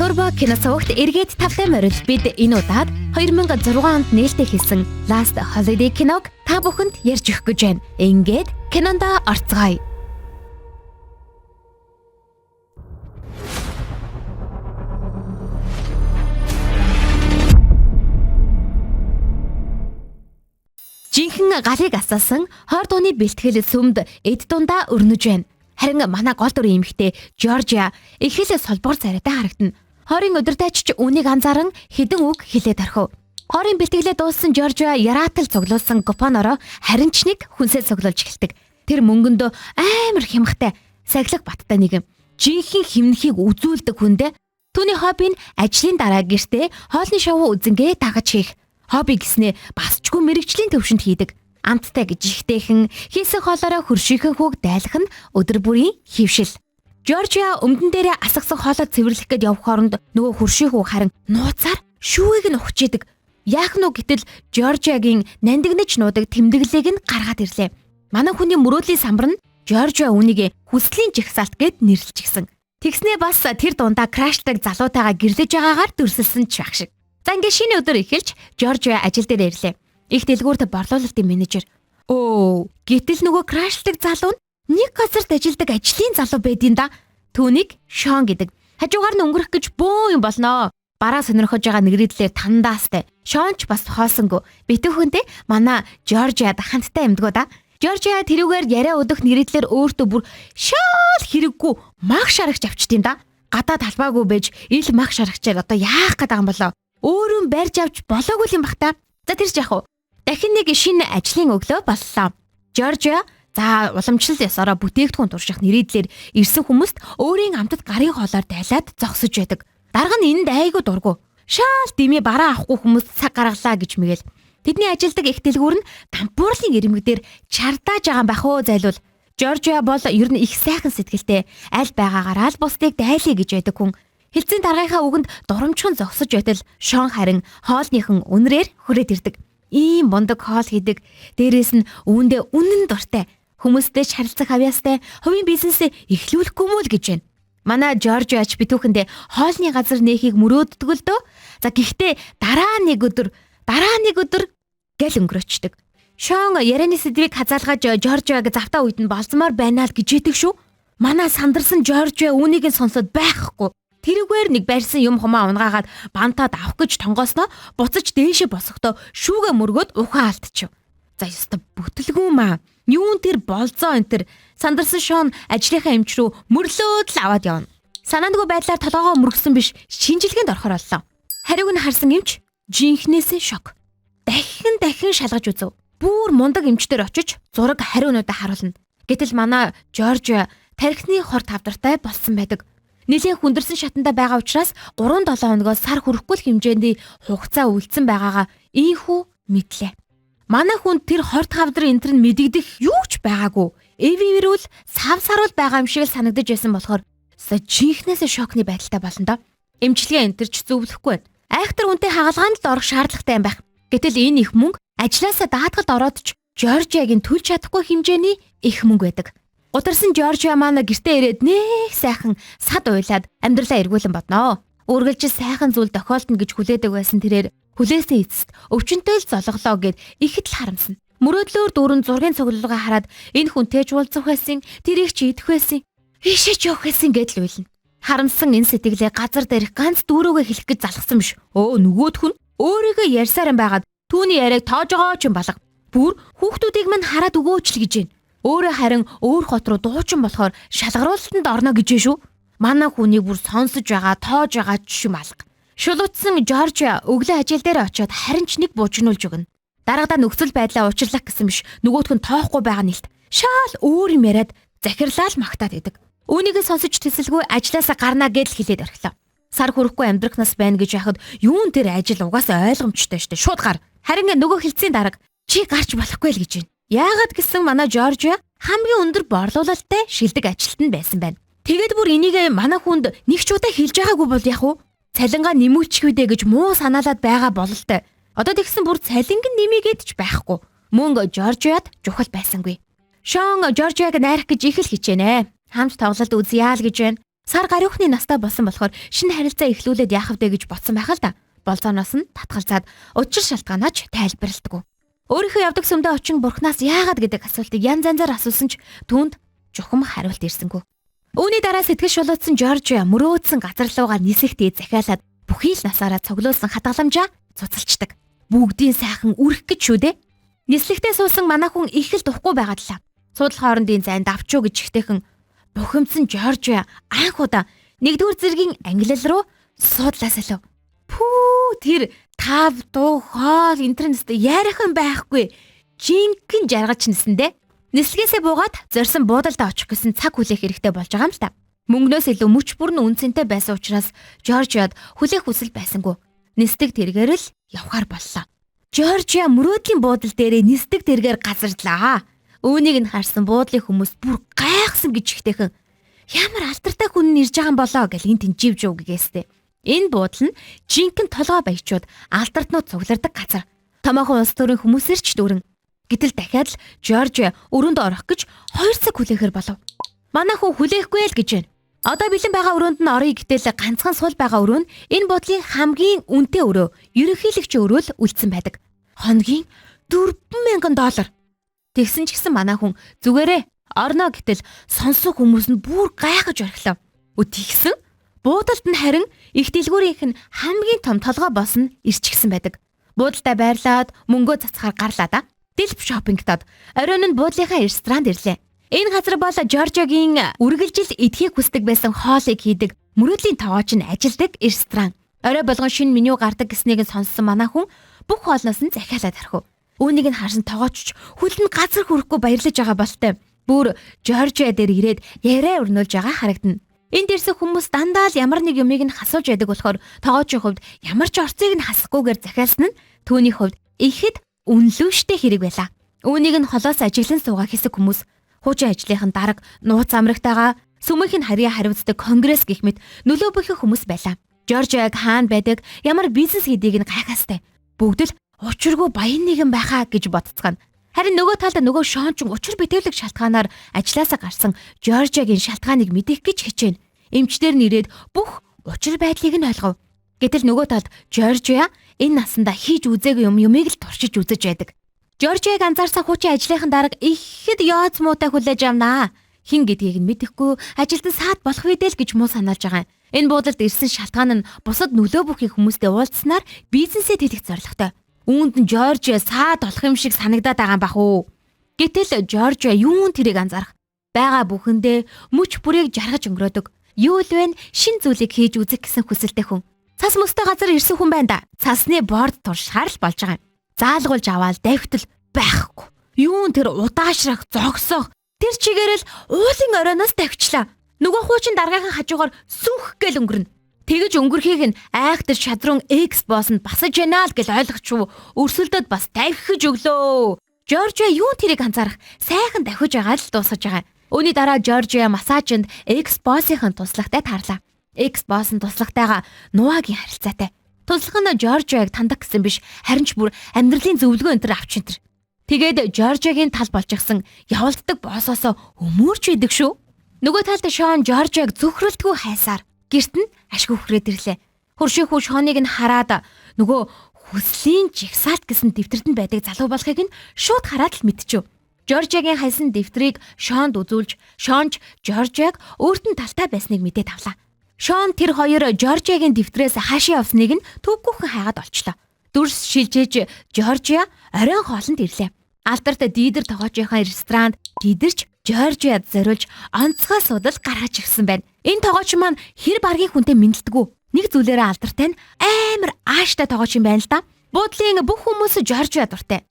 Turbo киносогт эргээд тавтай морил бид энэ удаад 2006 онд нээлттэй хийсэн Last Holiday киног та бүхэнд ярьж өгөх гэж байна. Ингээд кинонд орцгоё. Жинхэнэ галыг асаасан хойр дууны бэлтгэл сүмд эд дундаа өрнөж байна. Харин манай гол дүрийн эмэгтэй Жоржиа их л солбоор царайтай харагдана. Хорийн өдөртайч үнийг анзааран хідэн үг хэлээд орхив. Хорийн бэлтгэлээ дууссан Жоржиа яраатал цуглуулсан купоноро харин ч нэг хүнсээ цуглуулж эхэлдэг. Тэр мөнгөндөө амар хямхтай, сахилах баттай нэгэн. Жинхэнэ химнхийг үзүүлдэг хүндээ түүний хобби нь ажлын дараа гэртээ хоолны шоу үзэнгээ дагаж хийх. Хобби гэснээ басчгүй мэрэгжлийн төвшөнд хийдэг. Амттай гэж ихтэйхэн хийсэн хоолоороо хөршийнхën хүүг дайлах нь өдөр бүрийн хөвшил. Жоржиа өмдөн дээрээ асгасан хоолоо цэвэрлэх гээд явх хооронд нөгөө хөршийн хүү харин нууцаар шүүгийг нь ухчихэдэг. Яах нүг гэтэл Жоржиагийн нандинаж нуудаг тэмдэглээг нь гаргаад ирлээ. Манай хүний мөрөөдлийн самбар нь Жоржиа үнийг хүслийн жигсаалт гэд нэрлэж гисэн. Тэгснээ бас тэр дундаа крашлдаг залуутайгаа гэрлэж байгаагаар дүрсэлсэн ч байх шиг. За ингээ шинэ өдөр эхэлж Жоржиа ажил дээр ирлээ. Их дэлгүүрт борлуулалтын менежер. Гэтэл нөгөө крашлдаг залуу нь нэг газарт ажилдаг ажлын залуу байдیں۔ Да. Түүнийг Шон гэдэг. Хажуугаар нь өнгөрөх гэж бөө юм болноо. Бараа сонирхож байгаа нэрийдлээр тандаастай. Шон ч бас хоосонгүй. Битүүхэндээ манай Жоржиад хандтай амьдгоо да. Жоржиа тэрүүгээр яриа өдөх нэрийдлэр өөртөө бүр шал хэрэггүй мах шарагч авчдیں۔ Да. Гадаа талбаагүй байж ил мах шарагчаар одоо яах гээд байгаа юм болоо. Өөрөө барьж авч болоогүй юм бах та. За тэрч яах вэ? Дахин нэг шинэ ажлын өглөө боллоо. Жоржиа уламжлал ёсороо бүтээгдэхүүн турших нэрийдлэр ирсэн хүмүүст өөрийн амтд гарын хоолоор дайлаад зогсож байдаг. Дарга нь энд айгүй дургу. Шаал дэмий бараа авахгүй хүмүүс цаг гаргалаа гэж мэгэл. Тэдний ажилдаг их дэлгүүр нь дампуурлын ирмэгдэр чардааж байгаа байх уу зайлвал. Жоржиа бол ер нь их сайхан сэтгэлтэй. Аль байгаагаараа л бусдыг дайлъя гэж байдаг хүн. Хилцэн даргийнхаа үгэнд дурамчхан зогсож байтал Шон харин хоолныхан үнрээр хүрээд ирдэг. Ийм бундаг хоол хийдэг. Дээрээс нь үүндээ үнэн дуртай. Хүмүүстэй харилцах авьяастай, хувийн бизнесээ эхлүүлэхгүй мүү л гэж байна. Манай Жоржиач битүүхэндээ хоолны газар нээхийг мөрөөддөг л дөө. За гэхдээ дараа нэг өдөр гэл өнгөрөөчдөг. Шон ярианы сэдвийг хазаалгаж Жоржиаг завтаа үйд нь болцмоор байна л гэж яддаг шүү. Манай сандарсан Жоржиа үүнийг нь сонсоод байхгүй. Тэрүүгээр нэг барьсан юм хумаа унгаагаад бантаад авах гэж тонгоосноо буцаж дээшээ босохдоо шүүгээ мөргөөд ухаан алдчихв. За ёстой бүтлгүй маа. Юун тэр болзоо энэ тэр сандарсан Шон ажлынхаа эмч рүү мөрлөөд л аваад явна. Санаандгүй байдлаар толгоогоо мөргсөн биш шинжилгээнд орохоор боллоо. Хариуг нь харсан эмч жинхнээсээ шок. Дахин шалгаж үзв. Бүр мундаг эмчтэр очиж зураг хариунуудаа харуулна. Гэтэл манай Жоржиа тархины хор тавдартай болсон байдаг. Нэлийн хүндэрсэн шатанда байгаа учраас 3-7 хоногоос сар хүрэхгүй л хэмжээний хугацаа үлдсэн байгаагаа ийхүү мэдлээ. Манай хүн тэр хорт хавдар энтер нь мэдэгдэх юу ч байгаагүй. Эвэрүүл савсаруул байгаа юм шиг л санагдаж байсан болохоор жинхнээсээ шокны байдалтай болно доо. Эмчилгээ энтер ч зөвлөхгүй байна. Айхтар үнтэй хагалгаанд л орох шаардлагатай юм байх. Гэтэл энэ их мөнгө ажлаасаа даатгалд ороод ч Жоржиагийн төлж чадахгүй хэмжээний их мөнгө байдаг. Гутарсан Жоржиа манай гэртээ ирээд нэг сайхан сад уйлаад амьдралаа эргүүлэн бодноо. Үргэлж сайхан зүйл тохиолдно гэж хүлээдэг байсан тэрээр хүлээсэн эцэст өвчнөд л золголоо гэд ихэд л харамсна. Мөрөөдлөөр дүүрэн зургийн цуглуулга хараад энэ хүнтэй ч уулзах байсан, тэрийг ч идэх байсан, ийшээ ч явах байсан гэд л уйлна. Харамсан энэ сэтгэлээ газар дээрх ганц дүүрөөгөө хэлэх гэж залгсан биш. Нөгөөх нь өөрийгөө ярьсаар байгаад түүний яриаг тоож байгаа ч юм балга. Бүр хүүхдүүдийг мань хараад өгөөч л гэж байна. Өөрөө харин өөр хот руу дуучин болохоор шалгаруулалтанд орно гэж шүү. Манай хүнийг бүр сонсож байгаа, тоож байгаа ч юм алга. Шулуутсан Жоржиа өглөө ажил дээр очиод харин ч нэг буужнуулж өгнө. Дарагдаа нөхцөл байдлаа уучлах гэсэн биш. Нөгөөх нь тоохгүй байгаа нэлт. Шаал өөр юм яриад захирлаа л магтаад идэг. Үүнийг сонсож тэсэлгүй ажлаасаа гарнаа гэдэл хэлээд орхилоо. Сар хүрэхгүй амьдрах нас байна гэж яхад юун тэр ажил угаасаа ойлгомжтой штэ. Шууд гар. Харин нөгөө хилцээний дарга чи гарч болохгүй л гэж байна. Яагаад гэсэн манай Жоржиа хамгийн өндөр борлуулалттай шилдэг ажилтнанд байсан байна. Тэгээд бүр энийг манай хүнд нэг ч удаа хэлж байгаагүй бол яах вэ? Цалингаа нэмүүлчих үдэ гэж муу санаалаад байгаа бололтой. Одоо тэгсэн бүр цалинг нэмийгээд ч байхгүй. Мөнгө Жоржиад жухал байсангүй. Шон Жоржиаг найрах гэж их л хичээнэ. Хамт тоглолт үзье л гэж байна. Сар гариухны настай болсон болохоор шинэ харилцаа эхлүүлээд яах вэ гэж бодсон байх л да. Болзооноос нь татгалзаад учир шалтгаанаач тайлбарладаг. Өөрийнхөө явдаг сүмдээ очин бурхнаас яагаад гэдэг асуултыг янз янзаар асуусан ч түүнд чухам хариулт ирсэнгүй. Үүний дараа сэтгэл шулуутсан Жоржиа мөрөөдсөн газар руугаа нисэхдээ захиалаад бүхий л насаараа цоглуулсан хадгаламжаа цуцалчдаг. Бүгдийн сайхан үрэх гэж шүү дээ. Нислэгтээ суусан манай хүн их л духгүй байгаад лаа. Суудлах хоорондын зайн давчуу гэж ихтэйхэн бухимдсан Жоржиа анх удаа 1-р зэргийн англи руу суудлаас илүү. Пүү тэр тав дуу хоол интернет яриахан байхгүй. Жинхэнэ жаргаж нисэн дээ. Нислэгээсээ буугаад зорьсон буудалдаа очих гэсэн цаг хүлээх хэрэгтэй болж байгаа юм л та. Мөнгнөөс илүү мөч бүрн үнцэнтэй байсан учраас Жоржиад хүлээх хүсэл байсангүй. Нисдэг тэргээр л явхаар боллоо. Жоржиа мөрөөдлийн буудал дээрээ нисдэг тэргээр газарлаа. Үүнийг нь харсан буудлын хүмүүс бүр гайхсан гэж ихтэйхэн ямар алдартай хүн нэрж байгаа юм болоо гэл эн тэнцивж үгэгээстэй. Энэ буудал нь жинхэнэ толгой баячууд алдартнууд цуглардаг газар. Томоохон улс төрийн хүмүүсээр ч дүүрэн. Гэтэл дахиад л Жоржиа өрөөнд орох гэж 2 цаг хүлээхээр болов. Манай хүн хүлээхгүй л гэж байна. Одоо бэлэн байгаа өрөөнд нь орё гэтэл ганцхан сул байгаа өрөө нь энэ буудлын хамгийн үнэтэй өрөө, ерөнхийлөгчийн өрөө л үлдсэн байдаг. Хоногийн $4,000. Тэгсэн ч гэсэн манай хүн зүгээрээ орно гэтэл сонсох хүмүүс нь бүр гайхаж орхилоо. Тэгсэн буудалд нь харин их дэлгүүрийнх нь хамгийн том толгой босс нь ирчихсэн байдаг. Буудалдаа байрлаад мөнгөө цацхаар гарлаа да. Дэлб шопингтод оройн нь буудлынхаа ресторанд ирлээ. Энэ газар бол Жоржиагийн үргэлжил эдхийг хүсдэг байсан хоолыг хийдэг мөрөөдлийн тоогооч нь ажилдаг ресторан. Орой болгон шинэ меню гардаг гэснийг сонссон манай хүн бүх хоолноос нь захиалаад орхив. Үүнийг нь харсан тоогооч хөлн газар хүрэхгүй баярлаж байгаа болтой. Бүр Жоржиа дээр ирээд яриа өрнүүлж байгаа харагдана. Энд ирсэн хүмүүс дандаа л ямар нэг юмыг нь хасуулж байдаг болохоор тоогоочийн хувьд ямар ч орцыг нь хасахгүйгээр захиалсан нь түүний хувьд ихэд үнэлүүштэй хэрэг байлаа. Үүнийг нь холоос ажиглан суугаа хэсэг хүмүүс хуучин ажлынхан дарга нууц амрагтайгаа сүмийнх нь харьяа хариуцдаг конгресс гэх мэт нөлөө бүхэн хүмүүс байлаа. Жоржиаг хаана байдаг, ямар бизнес хийдийг нь гайхаастай. Бүгд л учиргүй баян нэгэн байхаа гэж бодцгаана. Харин нөгөө талд нөгөө Шон ч учир битүүлэг шалтгаанаар ажилласаа гарсан Жоржиагийн шалтгааныг мэдэх гэж хичээнэ. Эмчдэр нэрээд бүх учир байдлыг нь ойлгов. Гэтэл нөгөө талд Жоржиа энэ насандаа хийж үзээгүй юмыг л туршиж үзэж байдаг. Жоржиаг анзаарсан хуучин ажлынхан дарга ихэд яоц муутай хүлээж авнаа. Хин гэдгийг нь мэдэхгүй ажилтан саад болох үедээ л гэж муу санаалж байгаа юм. Энэ буудалд ирсэн шалтгаан нь бусад нөлөө бүхий хүмүүстэй уулзснаар бизнесээ тэлэх зорилготой. Үүнд нь Жоржиа саад болох юм шиг санагдаад байгаа юм бах уу. Гэтэл Жоржиа юун тэрийг анзаарах. Бага бүхэндээ мөч бүрийг жаргаж өнгөрөөдөг. Юу л вэ? Шин зүйлийг хийж үзэх гэсэн хүсэлтэй хүн. Цас мөстэй газар ирсэн хүн байна да. Цасны борд туршихаар л болж байгаа юм. Заалгуулж аваад давхитал байхгүй. Юун тэр удаашрах, зогсоох. Тэр чигээрэл уулын оройноос давчлаа. Нөгөө хуучин даргаагийн хажуугаар сүнх гэл өнгөрнө. Тэгэж өнгөрхийг нь айхтар шадрун X босс нь басаж байна л гэж ойлгочихв. Өрсөлдөд бас давхиж өглөө. Жоржиа юун тэрийг анзаарах, сайхан давхиж байгаа л дуусгаж байгаа. Үүний дараа Жоржиа массажинд X боссын туслагтай таарлаа. X боссын туслагтайгаа нууагийн харилцаатай. Туслах нь Жоржиаг тандах гэсэн биш, харин ч бүр амьдралын зөвлөгөө энэ төр авч энэ. Тэгээд Жоржиагийн тал болж гисэн явуулдаг боссоосоо өмөрч идэг шүү. Нөгөө талд Шон Жоржиаг зөвхрөлтгүй хайсаар гэрт нь ашиг хөхрөөд ирлээ. Хуршийн хүү Шоныг нь хараад нөгөө хүслийн жигсаалт гэсэн дэвтэрт нь байдаг залуу болохыг нь шууд хараад л мэдчихв. Жоржиагийн хайсан дэвтрийг Шонд үзүүлж, Шонч Жоржиаг өөрт нь талтай байсныг мэдээд авлаа. Шон тэр хоёр Жоржиагийн дэвтрээс хаашаа явсныг нь төвгүйхэн хайгаад олчлоо. Дүрс шилжээж Жоржиа оройн хоолнд ирлээ. Алдарт дийдэр тоогоочийн ресторанд дийдэрч Жоржиад зориулж онцгой судал гаргаж ирсэн байна. Энэ тоогооч маань хэр баргийн хүнтэй мэдлдэггүй. Нэг зүйлээрээ алдартай нь амар ааштай тоогооч юм байна л да. Буудлын бүх хүмүүс Жоржиа дуртай.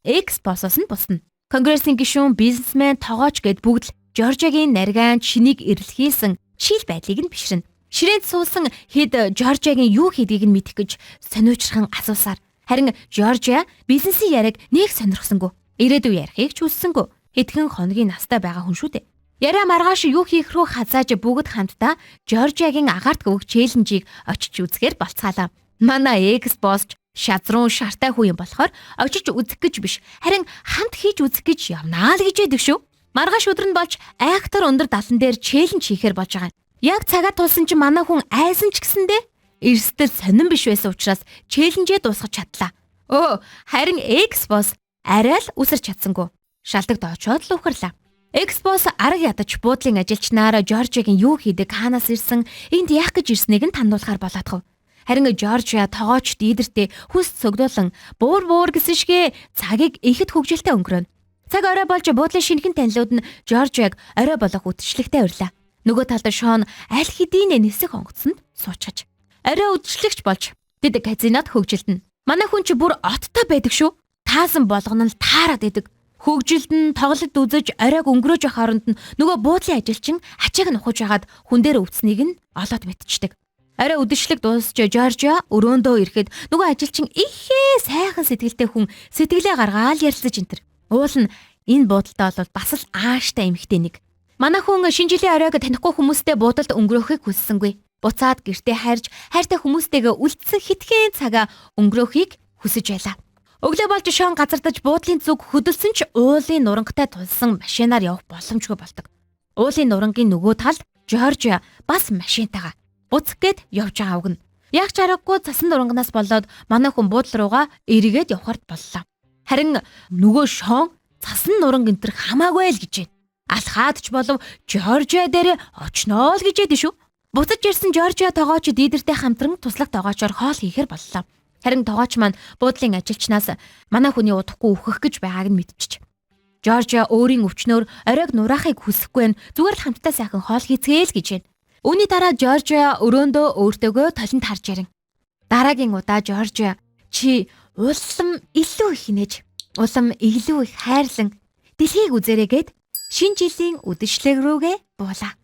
X боссоос нь бусна. Конгрессийн гишүүн, бизнесмен, тоогооч гэд бүгд л Жоржиагийн наргаанд шинийг эрэлхийлсэн шил байдлыг нь бишрэнэ. Ширээнд суусан хэд Жоржиагийн юу хийдгийг нь мэдэх гэж сониучрхан асуусаар. Харин Жоржиа бизнесийн яриаг нэг сонирхсонгүй. Ирээдүй ярихыг ч хүссэнгүй. Хэдхэн хоногийн настай байгаа хүн шүү дээ. Яриа маргааш юу хийх рүү хазааж бүгд хамтдаа Жоржиагийн агаарт гөвөх челленжийг очиж үзэхээр болцгаалаа. Манай X босс шазрун шартай хүн юм болохоор очиж үзэх гэж биш, харин хамт хийж үзэх гэж явнаа л гэж яддаг шүү. Маргааш өдөр нь болж айхтар өндөр далан дээр челленж хийхээр болж байгаа. Яг цагаа тулсан чинь манай хүн айсан ч гэсэндээ эрсдэл сонирн биш байсан учраас челленжээ дуусгаж чадлаа. Харин X-Boss арай л үсэрч чадсангүй. Шалдаг доочоод л ухарлаа. X-Boss арга ядаж буудлын ажилчнаар Жоржигийн юу хийдэг, хаанаас ирсэн, энд яах гэж ирснийг нь танилцуулахаар болоодох. Харин Жоржиа тоогооч дийдэртээ хүс цогдуулан буур гэсэн шигэ цагийг ихэд хөгжилтэй өнгөрөөнө. Цаг орой болж буудлын шинэхэн танилуд нь Жоржиаг орой болох үтшлэгтэй урлаа. Нөгөө талд Шон аль хэдийн нисэх онгоцонд суучгаж. Орой үтшлэгч болж тэд казинод хөгжилдэнэ. Манай хүн чи бүр оттой байдаг шүү. Таасан болгоно л таарад идэг. Хөгжилд нь тоглолт үзэж оройг өнгөрөөж явах оронд нь нөгөө буудлын ажилчин ачааг нь ухаж хагаад хүн дээр өвцнийг нь олоод мэдчихдэг. Орой үдшилэг дуусч Жоржиа өрөөндөө ирэхэд нөгөө ажилчин ихээ сайхан сэтгэлтэй хүн сэтгэлээ гаргаад ярилцаж интэр. Уул нь энэ буудалтай бол бас л ааштай эмэгтэй нэг. Манай хүн шинэ жилийн оройг танихгүй хүмүүстэй буудалд өнгөрөөхийг хүссэнгүй. Буцаад гэртээ харж хайртай хүмүүстэйгээ үлдсэн хитгэн цагаа өнгөрөөхийг хүсэж байлаа. Өглөө болж Шон газардаж буудлын зүг хөдөлсөн ч уулын нурангтай тулсан машинаар явах боломжгүй болдог. Уулын нурангийн нөгөө талд Жоржиа бас машинтайгаа буцах гээд явж байгаа уг нь. Яг ч аргагүй цасан нурангнаас болоод манай хүн буудлын руугаа эргээд явхард боллоо. Харин нөгөө Шон цасан нуранг энтэр хамаагүй л гэж байна. Алхаад ч болов Жоржиа дээр очноо л гэж ядэн шүү. Буцаж ирсэн Жоржиа тоогооч дийдэртэй хамтран туслах тоогоочоор хоол хийхээр боллоо. Харин тоогооч маань буудлын ажилчнаас манай хүний удахгүй өөхөх гэж байгааг нь мэдчихэж. Жоржиа өөрийн өвчнөөр оройг нураахыг хүсэхгүй нь зүгээр л хамтдаа сайхан хоол хийцгээл гэж байна. Үүний дараа Жоржиа өрөөндөө өөртөөгөө талент харж ярин. Дараагийн удаа Жоржиа чи улам илүү их нээж, улам илүү их хайрлан дэлхийг үзээрэй гэд шинэ жилийн үдэшлэг рүүгээ буулаа.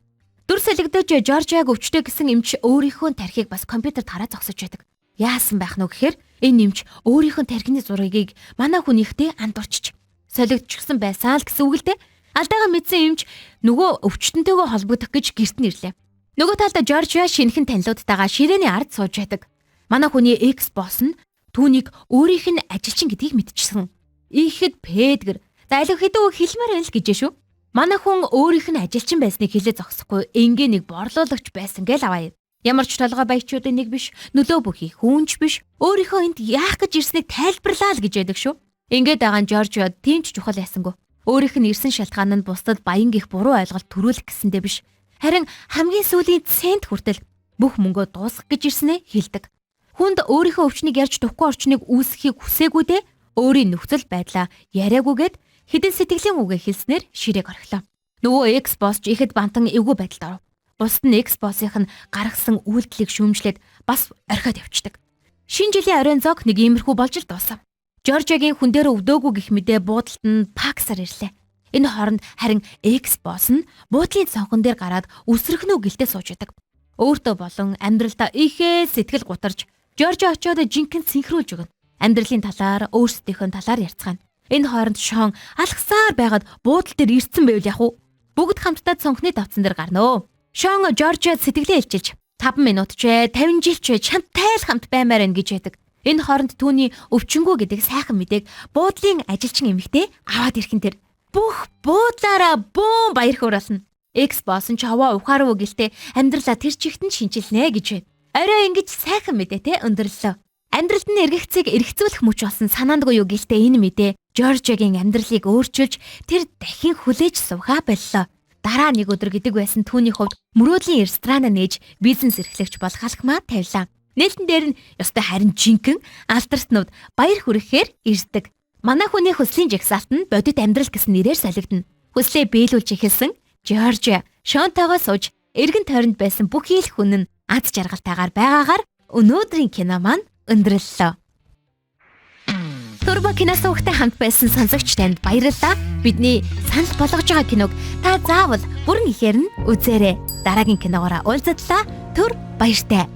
Дүр солигдож Жоржиаг өвчтэй гэсэн эмч өөрийнхөө тархийг бас компьютерт хараа зогсож байдаг. Яасан байх нь гэхээр энэ эмч өөрийнхөө тархины зургийг манай хүнийхтэй андуурчиж солигдчихсан байсан л гэсэн үг л дээ. Алдаагаа мэдсэн эмч нөгөө өвчтөнтэйгөө холбогдох гэж гэрт нь ирлээ. Нөгөө талд Жоржиа шинэхэн танилудтайгаа ширээний ард сууж байдаг. Манай хүний X-Boss нь түүнийг өөрийнх нь ажилчин гэдгийг мэдчихсэн. Ихэд Педгэр залуу хэдэн үг хэлмээр байл гэж шүү. Манай хүн өөрийнх нь ажилчин байсныг хэлээ зогсохгүй ингээ нэг борлуулагч байсан гээл аваа. Ямар ч толгой баячуудын нэг биш, нөлөө бүхий хүнч биш. Өөрийнхөө энд яах гэж ирснийг тайлбарлаа л гэж яддаг шүү. Ингээд байгаа Жоржиа тийм ч чухал ясангүй. Өөрийнх нь ирсэн шалтгаан нь бусдад баян гих буруу ойлголт төрүүлэх гэсэндээ биш. Харин хамгийн сүүлийн цент хүртэл бүх мөнгөө дуусгах гэж ирсэнээ хэлдэг. Хүнд өөрийнхөө өвчнийг ярьж тухгүй орчныг үүсгэхийг хүсээгүй дээ. Өөрийн нөхцөл байдлаа яриагүйгээд хэдэн сэтгэлийн үгээ хэлснээр ширээг орхилоо. Нөгөө X-Boss ч ихэд бантан эвгүй байдалд оров. Бусд нь X-Boss-ийн гаргасан үйлдэлийг шүүмжлээд бас орхиод явчихдаг. Шинэ жилийн оройн зог нэг иймэрхүү болж л дуусав. Жоржиагийн хүн дээр өвдөөгүй гэх мэдээ буудалд нь Паксаар ирлээ. Энэ хооронд харин X-Boss нь буудлын цонхон дээр гараад үсрэгнүү гэлтэй сууж байдаг. Өөртөө болон амьдралдаа ихээ сэтгэл гутарж Жоржиа очиод жинхэнэ синхруулж өгнө. Амьдралын талаар, өөрсдийнхөө талаар ярьцгаана. Энэ хооронд Шон алхсаар байгаад буудал дээр ирсэн байвал яах вэ? Бүгд хамтдаа цонхны давцан дээр гарна өө. Шон Жоржиад сэтгэлээ илчилж 5 минут ч 50 жил ч чамтай л хамт баймаар байна гэж байдаг. Энэ хооронд түүний өвчнгөө гэдэг сайхан мэдээг буудлын ажилчин эмэгтэй аваад ирэхэн тэр бүх буудлаараа бөөн баяр хураална. X-Boss нь чаваа ухаарав гэлтэй амьдралаа тэр чигт нь шинчилнэ гэж байна. Орой ингэж сайхан мэдээ те өндөрлөө. Амьдралд нь эргэцгийг эргэцүүлэх мөч болсон санаандгүй юу гэлтэй энэ мэдээ Жоржиагийн амьдралыг өөрчилж тэр дахин хүлээж сувхаа боллоо. Дараа нэг өдөр гэдэг байсан түүний хувьд мөрөөдлийн ресторан нээж бизнес эрхлэгч болох алхмаа тавилаа. Нээлтэн дээр нь ёстой харин жинхэнэ алдарснууд баяр хүргэхээр ирдэг. Манай хүний хүслийн жагсаалт нь бодит амьдрал гэсэн нэрээр солигдно. Хүслээ биелүүлж эхэлсэн Жоржиа Шонтойгоо сууж эргэн тойронд байсан бүхий л хүн нь аз жаргалтайгаар байгаагаар өнөөдрийн кино маань өндөрлөлөө. Турбо кино суугтай хамт байсан сонсогч танд баярлалаа. Бидний санал болгож байгаа киног та заавал бүрэн ихээр нь үзээрэй. Дараагийн киногоор уулзтлаа. Түр баяртай.